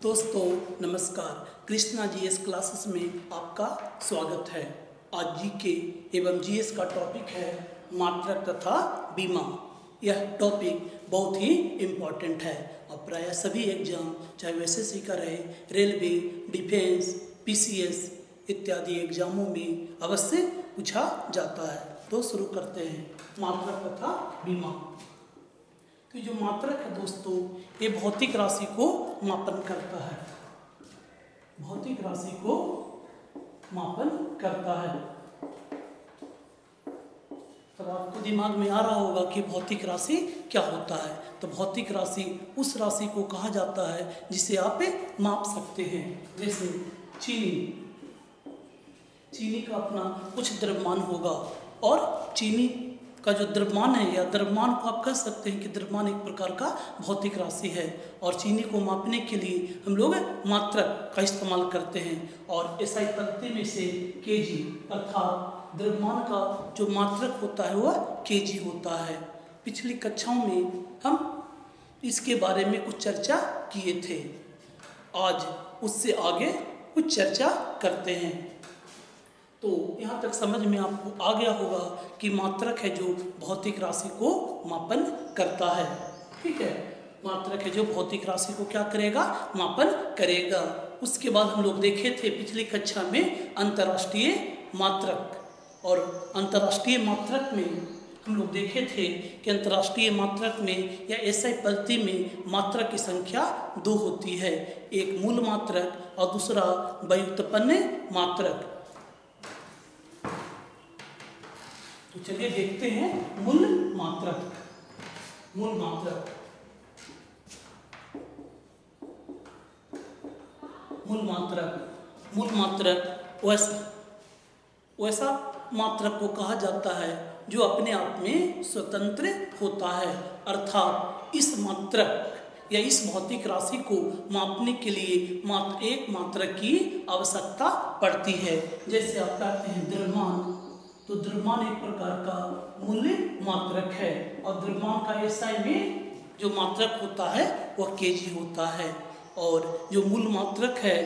दोस्तों नमस्कार। Krishna GS classes में आपका स्वागत है। आज जीके एवं जीएस का टॉपिक है मात्रक तथा बीमा। यह टॉपिक बहुत ही इम्पोर्टेंट है और प्रायः सभी एग्जाम, चाहे वो एसएससी का रहे, रेलवे, डिफेंस, पीसीएस इत्यादि एग्जामों में अवश्य पूछा जाता है। तो शुरू करते हैं मात्रक तथा बीमा। तो जो मात्रक है दोस्तों, ये भौतिक राशि को मापन करता है। भौतिक राशि को मापन करता है। तो आपको दिमाग में आ रहा होगा कि भौतिक राशि क्या होता है। तो भौतिक राशि उस राशि को कहा जाता है जिसे आप माप सकते हैं। जैसे चीनी का अपना कुछ द्रव्यमान होगा और चीनी का जो द्रव्यमान है या द्रव्यमान को आप कह सकते हैं कि द्रव्यमान एक प्रकार का भौतिक राशि है और चीनी को मापने के लिए हम लोग मात्रक का इस्तेमाल करते हैं। और एसआई पद्धति में से केजी अर्थात द्रव्यमान का जो मात्रक होता है वह केजी होता है। पिछली कक्षाओं में हम इसके बारे में कुछ चर्चा किए थे। आज उससे आगे कुछ चर्चा करते हैं। तो यहाँ तक समझ में आपको आ गया होगा कि मात्रक है जो भौतिक राशि को मापन करता है। ठीक है, मात्रक है जो भौतिक राशि को क्या करेगा, मापन करेगा। उसके बाद हम लोग देखे थे पिछली कक्षा में अंतर्राष्ट्रीय मात्रक, और अंतर्राष्ट्रीय मात्रक में हम लोग देखे थे कि अंतर्राष्ट्रीय मात्रक में या एसआई पद्धति में मात्रक की संख्या 2 होती है। एक मूल मात्रक और दूसरा व्युत्पन्न मात्रक। तो चलिए देखते हैं मूल मात्रक। मूल मात्रक वैसा मात्रक को कहा जाता है जो अपने आप में स्वतंत्र होता है। अर्थात इस मात्रक या इस भौतिक राशि को मापने के लिए मात्र एक मात्रक की आवश्यकता पड़ती है। जैसे आप कहते हैं द्रव्यमान, तो द्रव्यमान एक प्रकार का मूल्य मात्रक है और द्रव्यमान का एसआई में जो मात्रक होता है वह केजी होता है। और जो मूल मात्रक है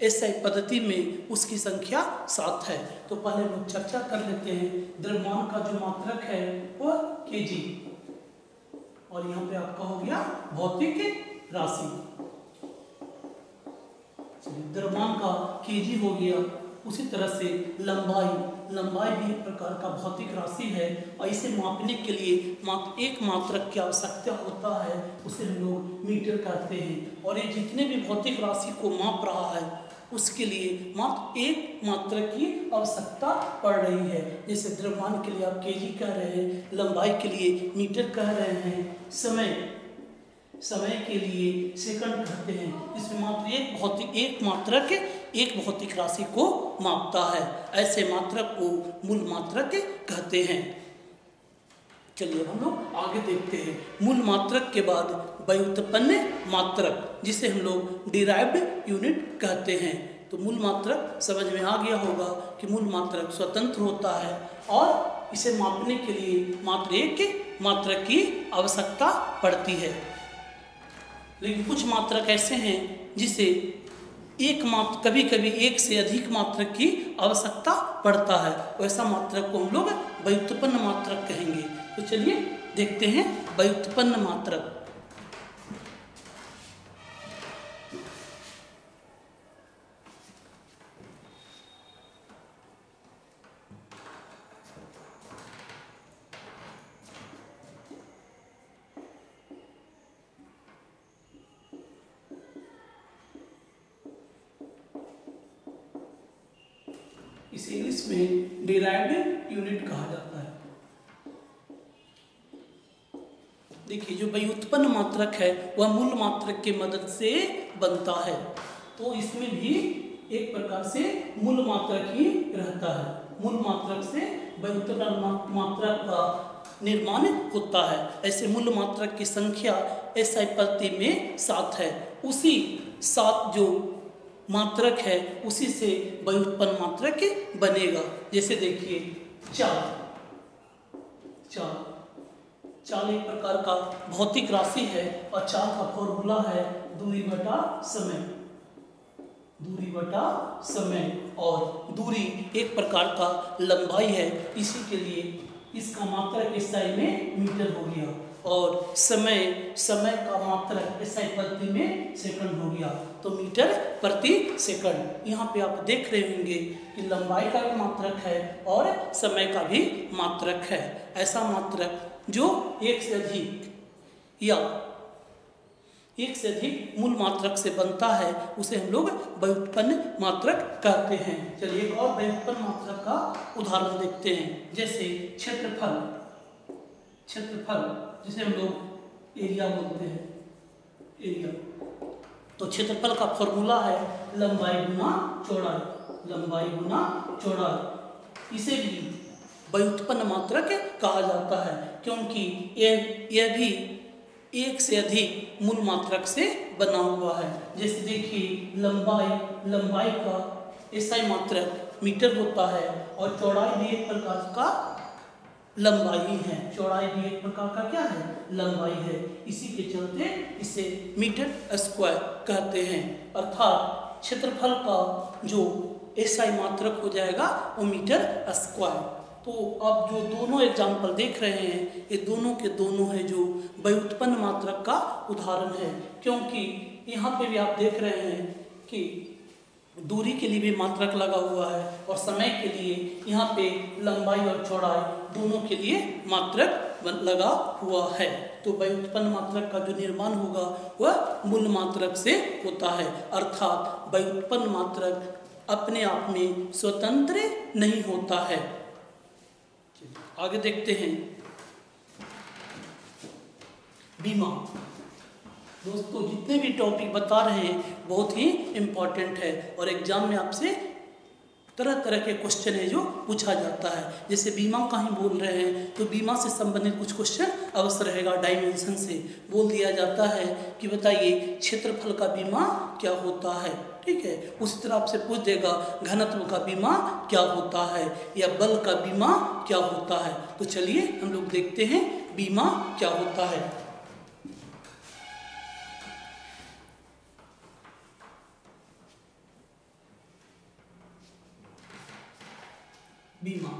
एसआई पद्धति में उसकी संख्या 7 है। तो पहले हम चर्चा कर लेते हैं। द्रव्यमान का जो मात्रक है वह केजी, और यहाँ पे आपका हो गया भौतिक राशि। द्रव्यमान का केजी हो गया। उसी तरह से लंबाई भी एक प्रकार का भौतिक राशि है और इसे मापने के लिए मात्र एक मात्रक की आवश्यकता होता है, उसे हम लोग मीटर कहते हैं। और ये जितने भी भौतिक राशि को माप रहा है उसके लिए मात्र एक मात्रक की आवश्यकता पड़ रही है। जैसे द्रव्यमान के लिए आप केजी कह रहे हैं, लंबाई के लिए मीटर कह रहे हैं, समय के लिए सेकंड कहते हैं। इसमें मात्र एक मात्रक एक भौतिक राशि को मापता है। ऐसे मात्रक को मूल मात्रक कहते हैं। चलिए हम लोग आगे देखते हैं। मूल मात्रक के बाद व्युत्पन्न मात्रक, जिसे हम लोग डिराइव्ड यूनिट कहते हैं। तो मूल मात्रक समझ में आ गया होगा कि मूल मात्रक स्वतंत्र होता है और इसे मापने के लिए मात्र एक मात्रक की आवश्यकता पड़ती है। लेकिन कुछ मात्रक ऐसे हैं जिसे कभी कभी एक से अधिक मात्रक की आवश्यकता पड़ता है। वैसा मात्रक को हम लोग व्युत्पन्न मात्रक कहेंगे। तो चलिए देखते हैं व्युत्पन्न मात्रक। इसे इंग्लिश में डिराइव्ड यूनिट कहा जाता है। देखिए, जो व्युत्पन्न मात्रक है वह मूल मात्रक के मदद से बनता है। तो इसमें भी एक प्रकार से मूल मात्रक ही रहता है। मूल मात्रक से व्युत्पन्न मात्रक का निर्माण होता है। ऐसे मूल मात्रक की संख्या एसआई पद्धति में 7 है। उसी 7 जो मात्रक है उसी से व्युत्पन्न मात्रक बनेगा। जैसे देखिए चाल एक प्रकार का भौतिक राशि है और चाल का फॉर्मूला है दूरी बटा समय। दूरी बटा समय, और दूरी एक प्रकार का लंबाई है, इसी के लिए इसका मात्रक SI में मीटर हो गया, और समय का मात्रक SI प्रति में सेकंड हो गया, तो मीटर प्रति सेकंड। यहाँ पे आप देख रहे होंगे कि लंबाई का भी मात्रक है और समय का भी मात्रक है। ऐसा मात्रक जो एक से अधिक या एक से अधिक मूल मात्रक से बनता है उसे हम लोग व्युत्पन्न मात्रक कहते हैं। चलिए एक और व्युत्पन्न मात्रक का उदाहरण देखते हैं, जैसे क्षेत्रफल जिसे हम लोग एरिया बोलते हैं, एरिया। तो क्षेत्रफल का फॉर्मूला है लंबाई गुना चौड़ाई। इसे भी व्युत्पन्न मात्रक कहा जाता है, क्योंकि यह भी एक से अधिक मूल मात्रक से बना हुआ है। जैसे देखिए लंबाई का SI मात्रक मीटर होता है, और चौड़ाई भी एक प्रकार का लंबाई है, चौड़ाई भी एक प्रकार का क्या है, लंबाई है। इसी के चलते इसे मीटर स्क्वायर कहते हैं, अर्थात क्षेत्रफल का जो SI मात्रक हो जाएगा वो मीटर स्क्वायर। तो अब जो दोनों एग्जाम्पल देख रहे हैं ये दोनों के दोनों है जो व्युत्पन्न मात्रक का उदाहरण है, क्योंकि यहाँ पे भी आप देख रहे हैं कि दूरी के लिए भी मात्रक लगा हुआ है, और समय के लिए यहाँ पे लंबाई और चौड़ाई दोनों के लिए मात्रक लगा हुआ है। तो व्युत्पन्न मात्रक का जो निर्माण होगा वह मूल मात्रक से होता है, अर्थात व्युत्पन्न मात्रक अपने आप में स्वतंत्र नहीं होता है। आगे देखते हैं बीमा। दोस्तों जितने भी टॉपिक बता रहे हैं बहुत ही इम्पोर्टेंट है, और एग्जाम में आपसे तरह तरह के क्वेश्चन है जो पूछा जाता है। जैसे बीमा का ही बोल रहे हैं तो बीमा से संबंधित कुछ क्वेश्चन अवश्य रहेगा। डायमेंशन से बोल दिया जाता है कि बताइए क्षेत्रफल का बीमा क्या होता है, ठीक है। उसी तरह आपसे पूछ देगा घनत्व का बीमा क्या होता है, या बल का बीमा क्या होता है। तो चलिए हम लोग देखते हैं बीमा क्या होता है। बीमा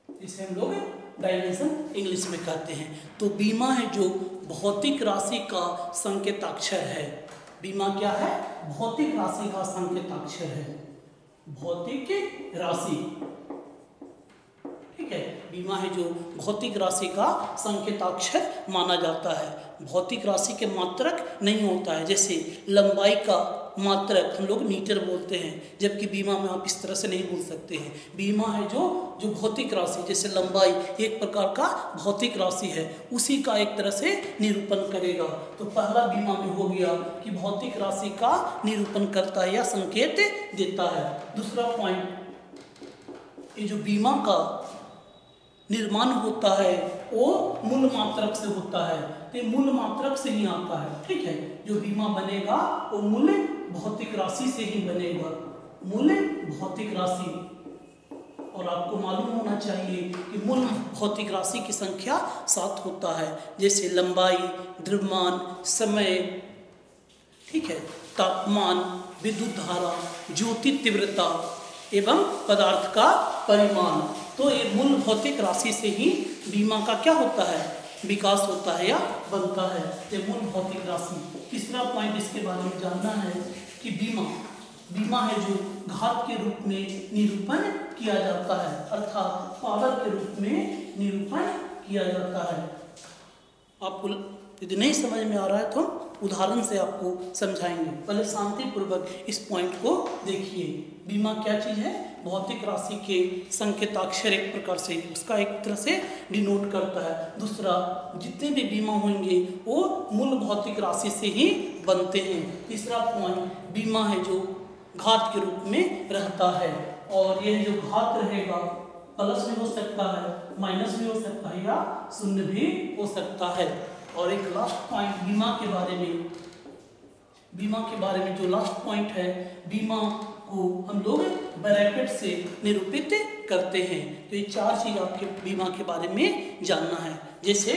इसे हम लोग डायमेंशन इंग्लिश में कहते हैं। तो बीमा है जो भौतिक राशि का संकेताक्षर है। बीमा क्या है, भौतिक राशि का संकेताक्षर है, भौतिक राशि, ठीक है। बीमा है जो भौतिक राशि का संकेताक्षर माना जाता है, भौतिक राशि के मात्रक नहीं होता है। जैसे लंबाई का मात्रक हम लोग मीटर बोलते हैं, जबकि बीमा में आप इस तरह से नहीं बोल सकते हैं। बीमा है जो भौतिक राशि, जैसे लंबाई एक प्रकार का भौतिक राशि है, उसी का एक तरह से निरूपण करेगा। तो पहला बीमा में हो गया कि भौतिक राशि का निरूपण करता है या संकेत देता है। दूसरा पॉइंट, ये जो बीमा का निर्माण होता है वो मूल मात्रक से होता है, तो मूल मात्रक से ही आता है, ठीक है। जो बीमा बनेगा वो मूल भौतिक राशि से ही बनेगा, मूल भौतिक राशि। और आपको मालूम होना चाहिए कि मूल भौतिक राशि की संख्या 7 होता है, जैसे लंबाई, द्रव्यमान, समय, ठीक है, तापमान, विद्युत धारा, ज्योति तीव्रता एवं पदार्थ का परिमाण। तो ये मूल भौतिक राशि से ही बीमा का क्या होता है, विकास होता है या बनता है, ये मूल भौतिक राशि। तीसरा पॉइंट इसके बारे में जानना है कि बीमा है जो घात के रूप में निरूपण किया जाता है, अर्थात पावर के रूप में निरूपण किया जाता है। आपको यदि नहीं समझ में आ रहा है तो उदाहरण से आपको समझाएंगे। पहले शांतिपूर्वक इस पॉइंट को देखिए। बीमा क्या चीज़ है, भौतिक राशि के संकेताक्षर एक प्रकार से उसका एक तरह से डिनोट करता है। दूसरा, जितने भी बीमा होंगे वो मूल भौतिक राशि से ही बनते हैं। तीसरा पॉइंट, बीमा है जो घात के रूप में रहता है, और यह जो घात रहेगा प्लस भी हो सकता है, माइनस भी हो सकता है, या शून्य भी हो सकता है। और एक लास्ट पॉइंट बीमा के बारे में जो लास्ट पॉइंट है, बीमा को हम लोग ब्रैकेट से निरूपित करते हैं। तो ये 4 चीज आपके बीमा के बारे में जानना है। जैसे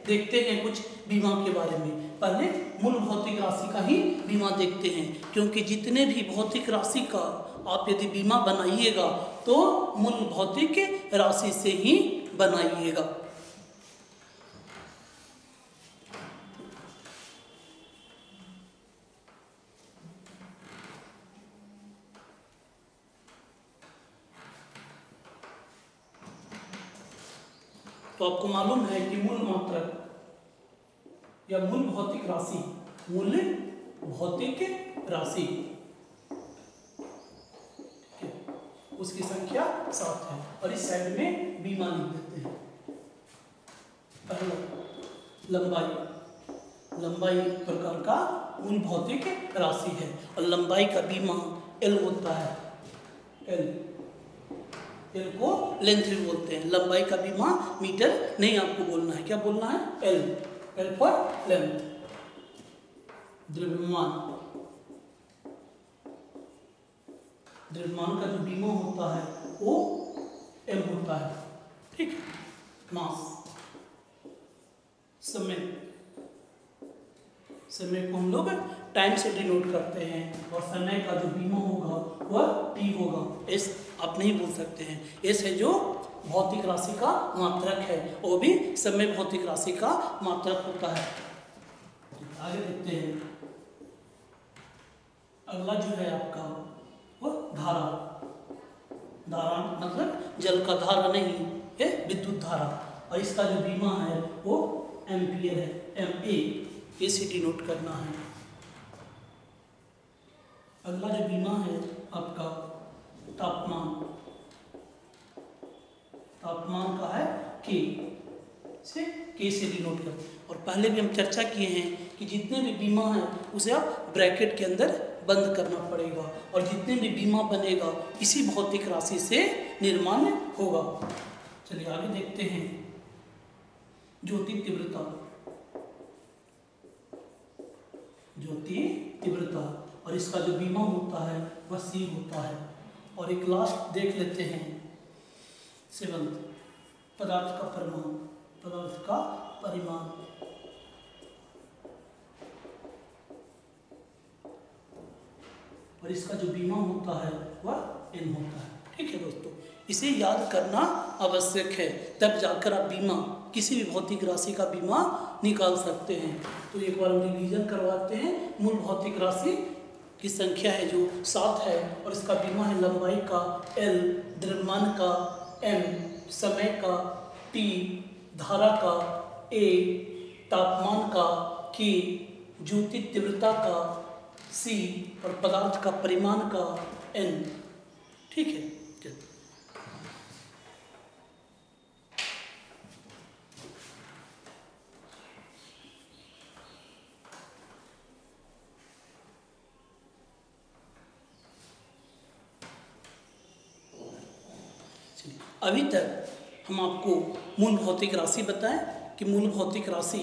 देखते हैं कुछ बीमा के बारे में। पहले मूल भौतिक राशि का ही बीमा देखते हैं, क्योंकि जितने भी भौतिक राशि का आप यदि बीमा बनाइएगा तो मूल भौतिक राशि से ही बनाइएगा। तो आपको मालूम है कि मूल मात्रक या मूल भौतिक राशि, मूल भौतिक राशि उसकी संख्या 7 है। और इस साइड में बीमा लिख देते हैं। पहला लंबाई, लंबाई एक प्रकार का मूल भौतिक राशि है और लंबाई का बीमा एल होता है। एल को लेंथ भी बोलते हैं। लंबाई का बीमा मीटर नहीं आपको बोलना है, क्या बोलना है? L for length. द्रव्यमान, द्रव्यमान का जो बीमा होता है वो एम होता है, ठीक। मास, समय, समय को हम लोग टाइम से डिनोट करते हैं और समय का जो बीमा होगा वह टी होगा। एस आप नहीं बोल सकते हैं। एस है जो भौतिक राशि का मात्रक है, वो भी समय भौतिक राशि का मात्रक होता है। आगे देखते हैं। अगला जो है आपका वो धारा। धारा मतलब जल का धारा नहीं है, विद्युत धारा। और इसका जो बीमा है वो एम्पियर है, MA से डिनोट करना है। अगला जो बीमा है आपका तापमान। तापमान का है के से डिनोट कर। और पहले भी हम चर्चा किए हैं कि जितने भी बीमा है उसे आप ब्रैकेट के अंदर बंद करना पड़ेगा और जितने भी बीमा बनेगा इसी भौतिक राशि से निर्माण होगा। चलिए आगे देखते हैं। ज्योति तीव्रता, ज्योति तीव्रता और इसका जो बीमा होता है वह C होता है। और एक लास्ट देख लेते हैं 7, पदार्थ का परिमाण, पदार्थ का परिमाण। और इसका जो बीमा होता है वह N होता है, ठीक है दोस्तों। इसे याद करना आवश्यक है, तब जाकर आप बीमा, किसी भी भौतिक राशि का बीमा निकाल सकते हैं। तो एक बार हम रिवीजन करवाते हैं। मूल भौतिक राशि की संख्या है जो 7 है और इसका बीमा है लंबाई का L, द्रव्यमान का M, समय का T, धारा का A, तापमान का K, ज्योति तीव्रता का C और पदार्थ का परिमाण का N, ठीक है। अभी तक हम आपको मूल भौतिक राशि बताएं कि मूल भौतिक राशि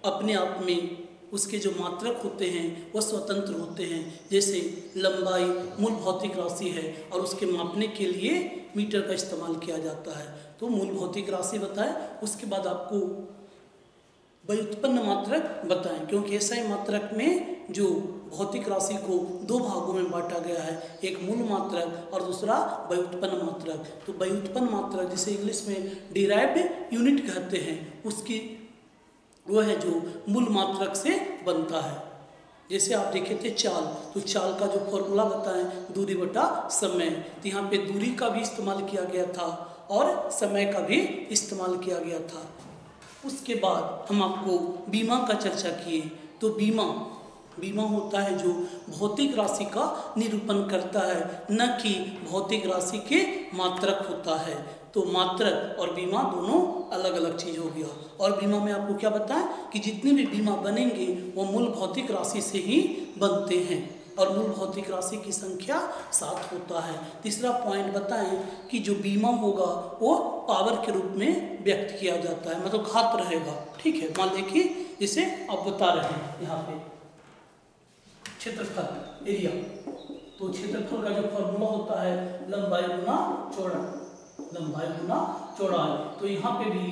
अपने आप में उसके जो मात्रक होते हैं वह स्वतंत्र होते हैं। जैसे लंबाई मूल भौतिक राशि है और उसके मापने के लिए मीटर का इस्तेमाल किया जाता है। तो मूल भौतिक राशि बताएं। उसके बाद आपको व्युत्पन्न मात्रक बताएं, क्योंकि SI मात्रक में जो भौतिक राशि को 2 भागों में बांटा गया है, एक मूल मात्रक और दूसरा व्युत्पन्न मात्रक। तो व्युत्पन्न मात्रक जिसे इंग्लिश में डिराइव्ड यूनिट कहते हैं, उसकी वह है जो मूल मात्रक से बनता है। जैसे आप देखे थे चाल, तो चाल का जो फॉर्मूला बताएं दूरी बटा समय। तो यहाँ पे दूरी का भी इस्तेमाल किया गया था और समय का भी इस्तेमाल किया गया था। उसके बाद हम आपको बीमा का चर्चा किए। तो बीमा होता है जो भौतिक राशि का निरूपण करता है, न कि भौतिक राशि के मात्रक होता है। तो मात्रक और बीमा दोनों अलग अलग चीज़ हो गया। और बीमा में आपको क्या बताएं कि जितने भी बीमा बनेंगे वो मूल भौतिक राशि से ही बनते हैं और मूल भौतिक राशि की संख्या 7 होता है। तीसरा पॉइंट बताएं कि जो बीमा होगा वो पावर के रूप में व्यक्त किया जाता है, मतलब घात रहेगा, ठीक है। मान देखिए जिसे आप बता रहे हैं यहाँ पे क्षेत्रफल, एरिया। तो क्षेत्रफल का जो फॉर्मूला होता है लंबाई गुना चौड़ाई, लंबाई गुना चौड़ाई। तो यहाँ पे भी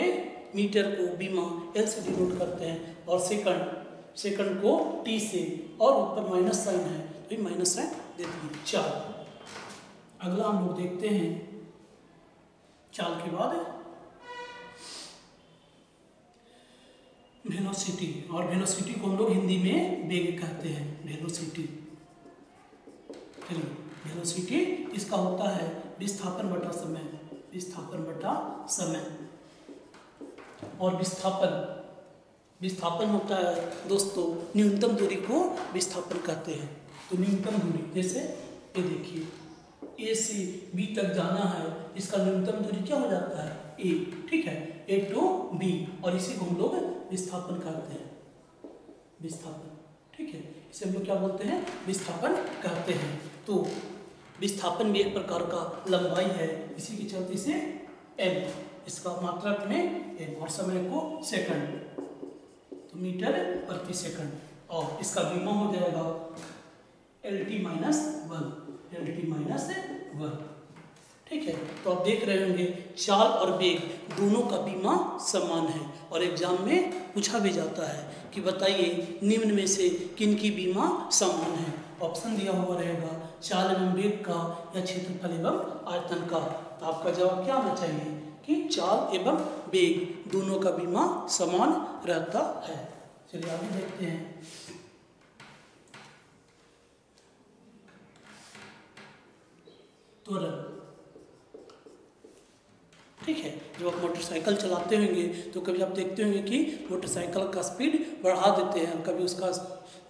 पे मीटर को बीमा एल से डिनोट करते हैं और सेकंड को टी से, और ऊपर माइनस साइन है तो ये माइनस साइन देती है। चाल, अगला हम लोग देखते हैं चाल के बाद वेलोसिटी, और वेलोसिटी को हम लोग हिंदी में वेग कहते हैं। वेलोसिटी, चलिए वेलोसिटी इसका होता है विस्थापन बटा समय। विस्थापन बटा समय। और विस्थापन होता है दोस्तों, न्यूनतम दूरी को विस्थापन कहते हैं। तो न्यूनतम दूरी, जैसे ये देखिए ए से बी तक जाना है, इसका न्यूनतम दूरी क्या हो जाता है, ए, ठीक है, ए टू बी, और इसी को हम लोग विस्थापन कहते हैं, विस्थापन, ठीक है, इसे हम लोग क्या बोलते हैं, विस्थापन कहते हैं। तो विस्थापन भी एक प्रकार का लंबाई है, इसी के चलते इसे एल, इसका मात्रक में एल, और समय को सेकंड, तो मीटर प्रति सेकंड, और इसका बीमा हो जाएगा LT माइनस 1, ठीक है। तो आप देख रहे होंगे चाल और वेग दोनों का बीमा समान है, और एग्जाम में पूछा भी जाता है कि बताइए निम्न में से किन की बीमा समान है। ऑप्शन दिया हुआ रहेगा चाल एवं वेग का या क्षेत्रफल एवं आयतन का। तो आपका जवाब क्या आना चाहिए कि चाल एवं वेग दोनों का बीमा समान रहता है। चलिए आगे देखते हैं। त्वरण, ठीक है, जब आप मोटरसाइकिल चलाते होंगे तो कभी आप देखते होंगे कि मोटरसाइकिल का स्पीड बढ़ा देते हैं, कभी उसका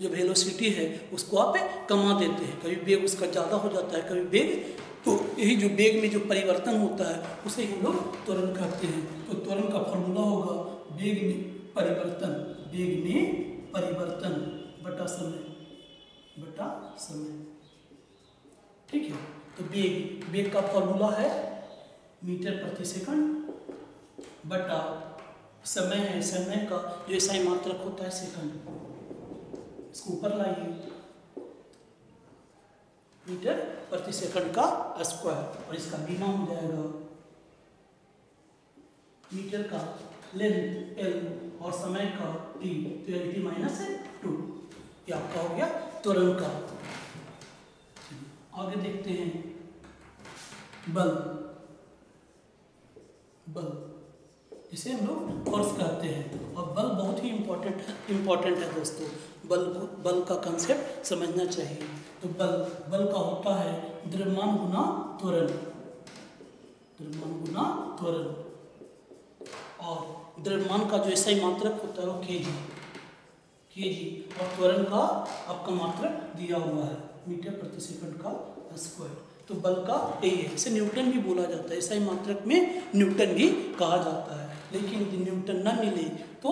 जो वेलोसिटी है उसको आप कमा देते हैं, कभी वेग उसका ज़्यादा हो जाता है, कभी वेग, तो यही जो वेग में जो परिवर्तन होता है उसे हम लोग त्वरण कहते हैं। तो त्वरण का फॉर्मूला होगा वेग में परिवर्तन, बटा समय, ठीक है। तो वेग का फॉर्मूला है मीटर प्रति सेकंड बटा समय है, समय का जो SI मात्रक होता है सेकंड, इसको ऊपर लाइए, मीटर प्रति सेकंड का स्क्वायर, और इसका बीमा हो जाएगा मीटर का लेंथ L और समय का T, तो LT माइनस 2, ये आपका हो गया त्वरण का। आगे देखते हैं बल, इसे हम लोग फोर्स कहते हैं, और बल बहुत ही इम्पोर्टेंट है दोस्तों। बल का कंसेप्ट समझना चाहिए। तो बल का होता है द्रव्यमान गुना त्वरण, और द्रव्यमान का जो SI मात्रक होता है वो kg, और त्वरण का आपका मात्रक दिया हुआ है मीटर प्रति सेकंड का स्क्वायर। तो बल का यही है, इसे न्यूटन भी बोला जाता है, SI मात्रक में न्यूटन भी कहा जाता है। लेकिन यदि न्यूटन न मिले तो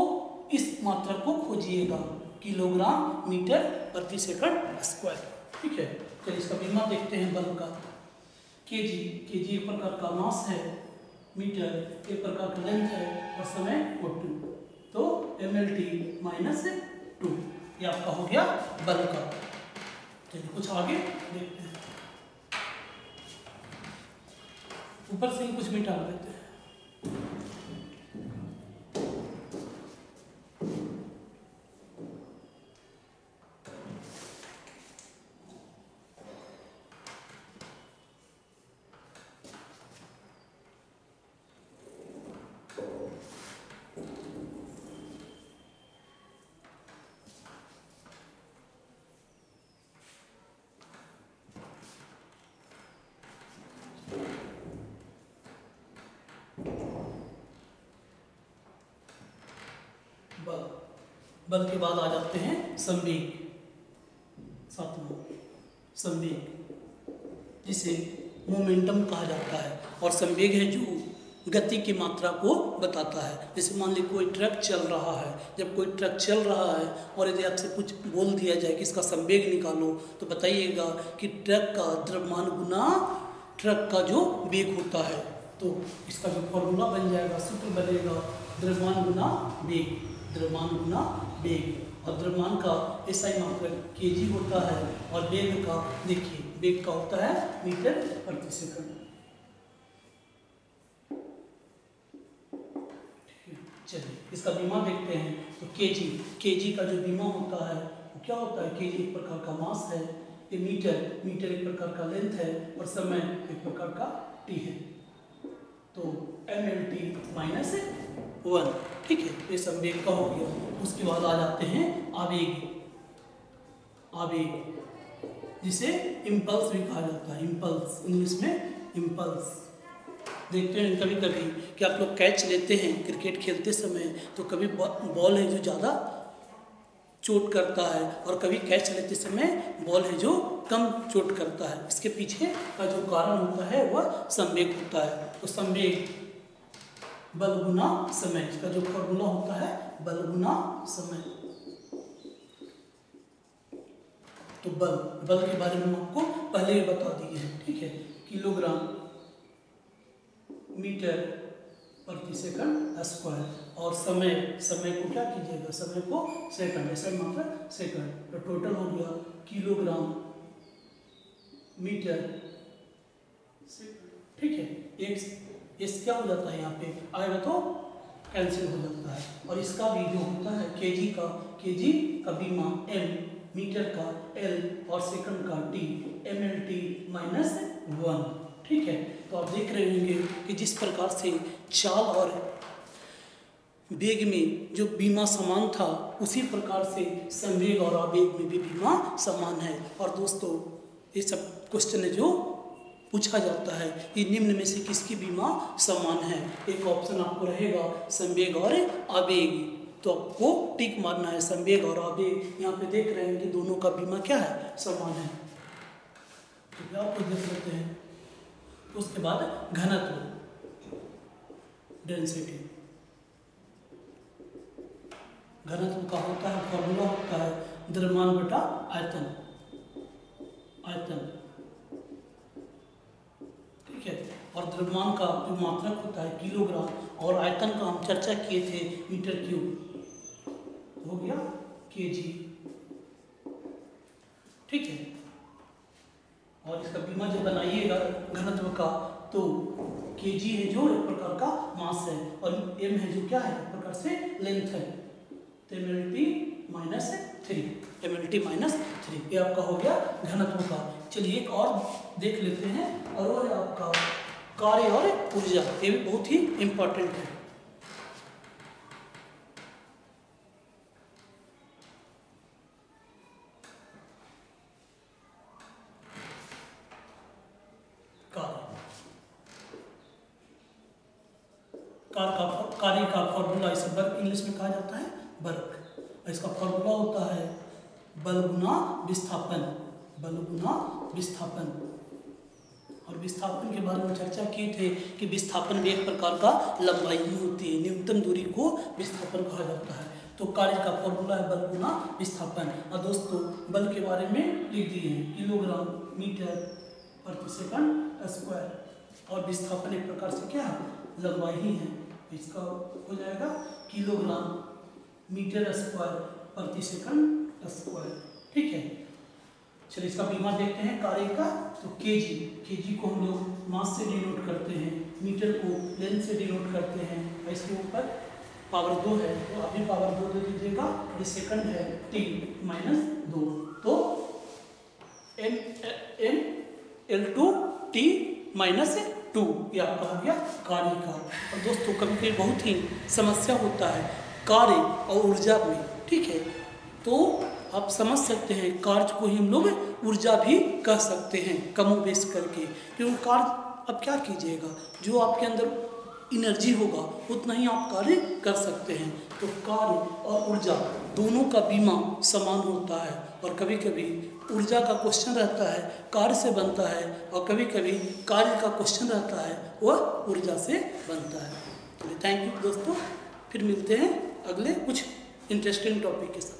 इस मात्रक को खोजिएगा, किलोग्राम मीटर प्रति सेकंड स्क्वायर, ठीक है। चलिए इसका बीमा देखते हैं बल का। kg एक प्रकार का मास है, मीटर एक प्रकार का लेंथ है, और समय 2, तो mLT माइनस 2, ये आपका हो गया बल का। चलिए कुछ आगे देखते हैं, ऊपर से ही कुछ भी डाल देते हैं। बल के बाद आ जाते हैं संवेग, सातवां संवेग, जिसे मोमेंटम कहा जाता है, और संवेग है जो गति की मात्रा को बताता है। जैसे मान लीजिए कोई ट्रक चल रहा है, जब कोई ट्रक चल रहा है और यदि आपसे कुछ बोल दिया जाए कि इसका संवेग निकालो, तो बताइएगा कि ट्रक का द्रव्यमान गुना ट्रक का जो वेग होता है, तो इसका जो फॉर्मूला बन जाएगा, सूत्र बनेगा द्रव्यमान गुना वेग, और द्रव्यमान का SI मात्रक kg होता है, और वेग का देखिए, वेग का होता है मीटर प्रति सेकंड। चलिए इसका बीमा देखते हैं। तो kg का जो बीमा होता है वो क्या होता है, kg एक प्रकार का मास है, ये मीटर एक प्रकार का लेंथ है, और समय एक प्रकार का t है, तो mLT माइनस 1, ठीक है, ये संवेग का हो गया। उसके बाद आ जाते हैं आवेग, जिसे इम्पल्स भी कहा जाता है, इंग्लिश में इम्पल्स, देखते हैं कभी कभी कि आप लोग कैच लेते हैं क्रिकेट खेलते समय, तो कभी बॉल है जो ज़्यादा चोट करता है और कभी कैच लेते समय बॉल है जो कम चोट करता है। इसके पीछे का जो कारण होता है वह संवेग होता है। तो संवेग बल गुना समय, इसका जो फॉर्मूला होता है बल गुना समय। तो बल के बारे में हम आपको पहले ही बता दिए हैं, ठीक है। किलोग्राम मीटर प्रति सेकंड स्क्वायर। और समय को क्या कीजिएगा, समय को सेकंड, ऐसा मतलब सेकंड। तो टोटल हो गया किलोग्राम मीटर सेकंड, ठीक है। एक क्या हो जाता है यहाँ पे आएगा तो कैंसिल हो जाता है। और इसका भी जो होता है केजी का बीमा एम, मीटर का एल और सेकंड का टी, MLT -1, ठीक है। तो आप देख रहे होंगे कि जिस प्रकार से चाल और वेग में जो बीमा समान था, उसी प्रकार से संवेग और आवेग में भी बीमा समान है। और दोस्तों ये सब क्वेश्चन है जो पूछा जाता है कि निम्न में से किसकी बीमा समान है। एक ऑप्शन आपको रहेगा संवेग और आवेग, तो आपको टिक मारना है संवेग और आवेग। यहाँ पे देख रहे हैं कि दोनों का बीमा क्या है, समान है। तो क्या आपको देख सकते हैं। उसके बाद घनत्व, डेंसिटी, घनत्व का होता है फॉर्मूला होता है द्रव्यमान बटा आयतन, ठीक है। और द्रव्यमान का जो मात्रक होता है किलोग्राम, और आयतन का हम चर्चा किए थे मीटर क्यूब, हो गया केजी, ठीक है। और इसका बीमा जब बनाइएगा घनत्व का, तो केजी है जो एक प्रकार का मास है, और एम है जो क्या है एक प्रकार से लेंथ है। तो MLT -3, ये आपका हो गया घनत्व का। चलिए एक और देख लेते हैं, और वो है आपका कार्य और ऊर्जा। ये भी बहुत ही इंपॉर्टेंट है। कार्य का फॉर्मूला, इसे वर्क इंग्लिश में कहा जाता है वर्क। इसका फॉर्मूला होता है बल गुना विस्थापन, और विस्थापन के बारे में चर्चा किए थे कि विस्थापन भी एक प्रकार का लंबाई ही होती है, न्यूनतम दूरी को विस्थापन कहा जाता है। तो कार्य का फॉर्मूला है बल गुना विस्थापन। और दोस्तों बल के बारे में लिख दिए हैं किलोग्राम मीटर प्रति सेकंड स्क्वायर, और विस्थापन एक प्रकार से क्या है, लंबाई ही है। इसका हो जाएगा किलोग्राम मीटर स्क्वायर प्रति सेकंड स्क्वायर, ठीक है। चलिए इसका बीमा देखते हैं कार्य का। तो केजी को हम लोग मास से डिनोट करते हैं, मीटर को लेंथ से डिनोट करते हैं, और इसके ऊपर पावर 2 है, तो अभी पावर 2 दे दीजिएगा। ये सेकंड है T -2, तो ML2 T -2, ये आपका हो गया कार्य का। और दोस्तों कभी कभी बहुत ही समस्या होता है कार्य और ऊर्जा में, ठीक है। तो आप समझ सकते हैं कार्य को ही हम लोग ऊर्जा भी कह सकते हैं कमोबेश करके, क्योंकि कार्य अब क्या कीजिएगा, जो आपके अंदर एनर्जी होगा उतना ही आप कार्य कर सकते हैं। तो कार्य और ऊर्जा दोनों का बीमा समान होता है, और कभी कभी ऊर्जा का क्वेश्चन रहता है कार्य से बनता है, और कभी कभी कार्य का क्वेश्चन रहता है वह ऊर्जा से बनता है। तो थैंक यू दोस्तों, फिर मिलते हैं अगले कुछ इंटरेस्टिंग टॉपिक के साथ।